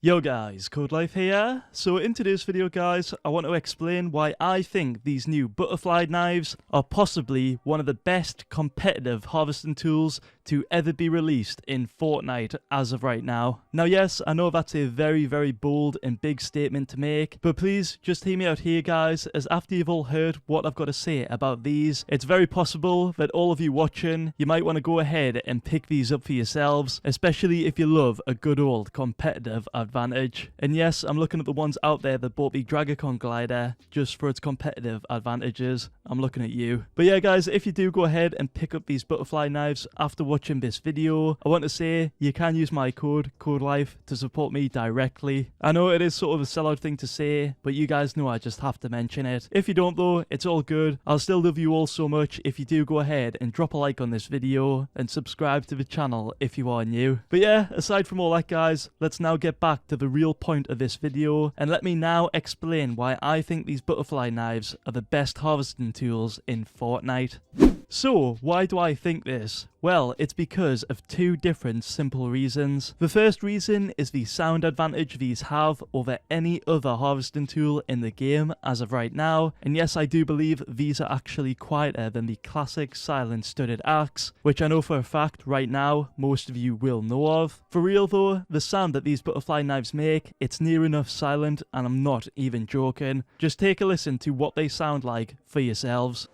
Yo guys, Codelife here. So in today's video guys, I want to explain why I think these new butterfly knives are possibly one of the best competitive harvesting tools to ever be released in Fortnite as of right now. Now yes, I know that's a very bold and big statement to make, but please just hear me out here guys, as after you've all heard what I've got to say about these, it's very possible that all of you watching, you might want to go ahead and pick these up for yourselves, especially if you love a good old competitive advantage. And yes, I'm looking at the ones out there that bought the Dragacon glider just for its competitive advantages. I'm looking at you. But yeah guys, if you do go ahead and pick up these butterfly knives after watching this video, I want to say you can use my code, Codelife, to support me directly. I know it is sort of a sellout thing to say, but you guys know I just have to mention it. If you don't though, it's all good. I'll still love you all so much if you do go ahead and drop a like on this video and subscribe to the channel if you are new. But yeah, aside from all that guys, let's now get back to the real point of this video, and let me now explain why I think these butterfly knives are the best harvesting tools in Fortnite. So, why do I think this? Well, it's because of two different simple reasons. The first reason is the sound advantage these have over any other harvesting tool in the game as of right now, and yes, I do believe these are actually quieter than the classic silent studded axe, which I know for a fact right now most of you will know of. For real though, the sound that these butterfly knives make, it's near enough silent, and I'm not even joking. Just take a listen to what they sound like for yourselves.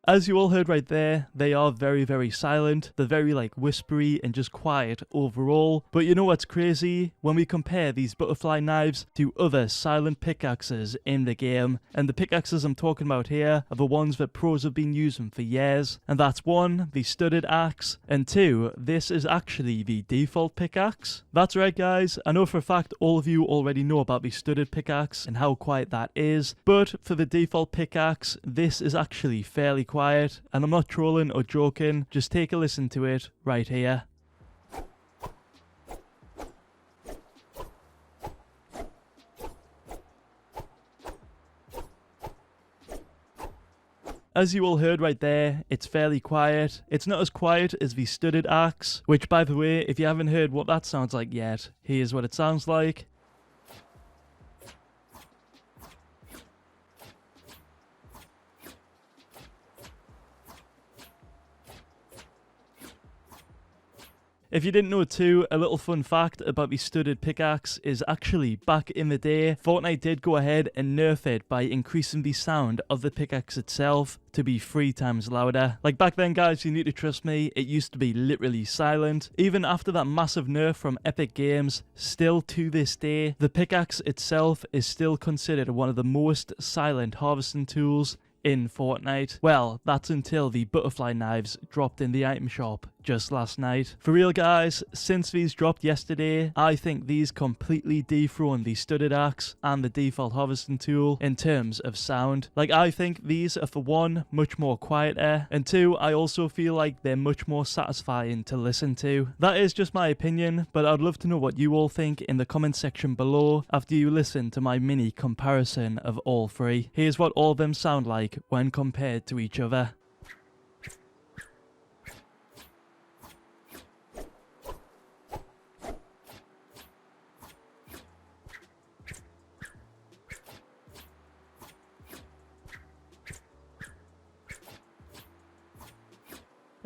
As you all heard right there, they are very silent. They're very whispery and just quiet overall. But you know what's crazy? When we compare these butterfly knives to other silent pickaxes in the game, and the pickaxes I'm talking about here are the ones that pros have been using for years. And that's one, the studded axe, and two, this is actually the default pickaxe. That's right guys, I know for a fact all of you already know about the studded pickaxe and how quiet that is, but for the default pickaxe, this is actually fairly quiet, and I'm not trolling or joking, just take a listen to it right here. As you all heard right there, it's fairly quiet. It's not as quiet as the studded axe, which by the way, if you haven't heard what that sounds like yet, here's what it sounds like. If you didn't know too, a little fun fact about the studded pickaxe is actually back in the day, Fortnite did go ahead and nerf it by increasing the sound of the pickaxe itself to be 3 times louder. Like back then guys, you need to trust me, it used to be literally silent. Even after that massive nerf from Epic Games, still to this day, the pickaxe itself is still considered one of the most silent harvesting tools in Fortnite. Well, that's until the butterfly knives dropped in the item shop just last night. For real guys, since these dropped yesterday, I think these completely dethrone the studded axe and the default harvesting tool in terms of sound. Like I think these are for one, much more quieter, and two, I also feel like they're much more satisfying to listen to. That is just my opinion, but I'd love to know what you all think in the comment section below after you listen to my mini comparison of all three. Here's what all of them sound like when compared to each other.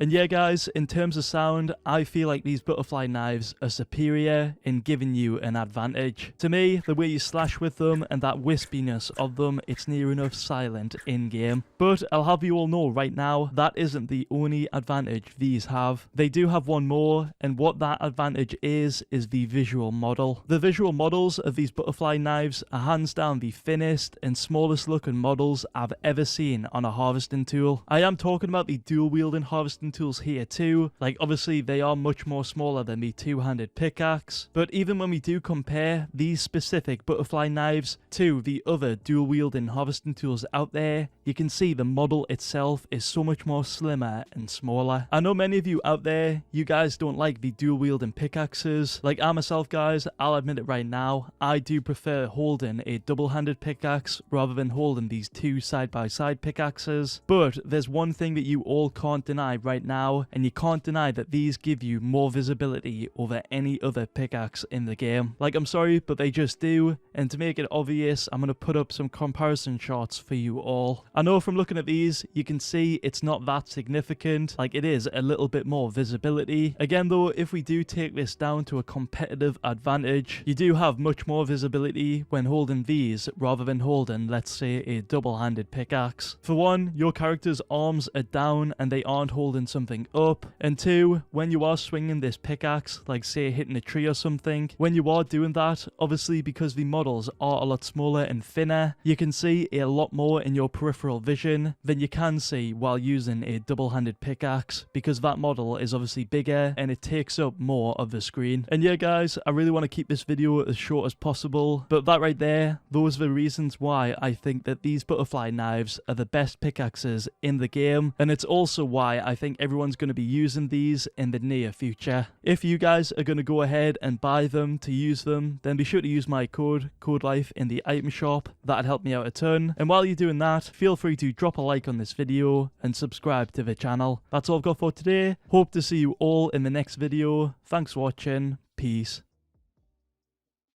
And yeah guys, in terms of sound, I feel like these butterfly knives are superior in giving you an advantage. To me, the way you slash with them and that wispiness of them, it's near enough silent in game. But I'll have you all know right now, that isn't the only advantage these have. They do have one more, and what that advantage is the visual model. The visual models of these butterfly knives are hands down the thinnest and smallest looking models I've ever seen on a harvesting tool. I am talking about the dual wielding harvesting harvesting tools here too. Like obviously they are much more smaller than the two-handed pickaxe, but even when we do compare these specific butterfly knives to the other dual wielding harvesting tools out there, you can see the model itself is so much more slimmer and smaller. I know many of you out there, you guys don't like the dual wielding pickaxes. Like I myself, guys, I'll admit it right now, I do prefer holding a double-handed pickaxe rather than holding these two side-by-side pickaxes. But there's one thing that you all can't deny right now, and you can't deny that these give you more visibility over any other pickaxe in the game. Like I'm sorry, but they just do, and to make it obvious, I'm going to put up some comparison shots for you all. I know from looking at these, you can see it's not that significant, like it is a little bit more visibility. Again though, if we do take this down to a competitive advantage, you do have much more visibility when holding these rather than holding, let's say, a double-handed pickaxe. For one, your character's arms are down and they aren't holding something up, and two, when you are swinging this pickaxe, like say hitting a tree or something, when you are doing that, obviously because the models are a lot smaller and thinner, you can see a lot more in your peripheral vision than you can see while using a double-handed pickaxe, because that model is obviously bigger and it takes up more of the screen. And yeah guys, I really want to keep this video as short as possible, but that right there, those are the reasons why I think that these butterfly knives are the best pickaxes in the game, and it's also why I think everyone's going to be using these in the near future. If you guys are going to go ahead and buy them to use them, then be sure to use my code, Codelife, in the item shop. That'd help me out a ton. And while you're doing that, feel free to drop a like on this video and subscribe to the channel. That's all I've got for today. Hope to see you all in the next video. Thanks for watching. Peace.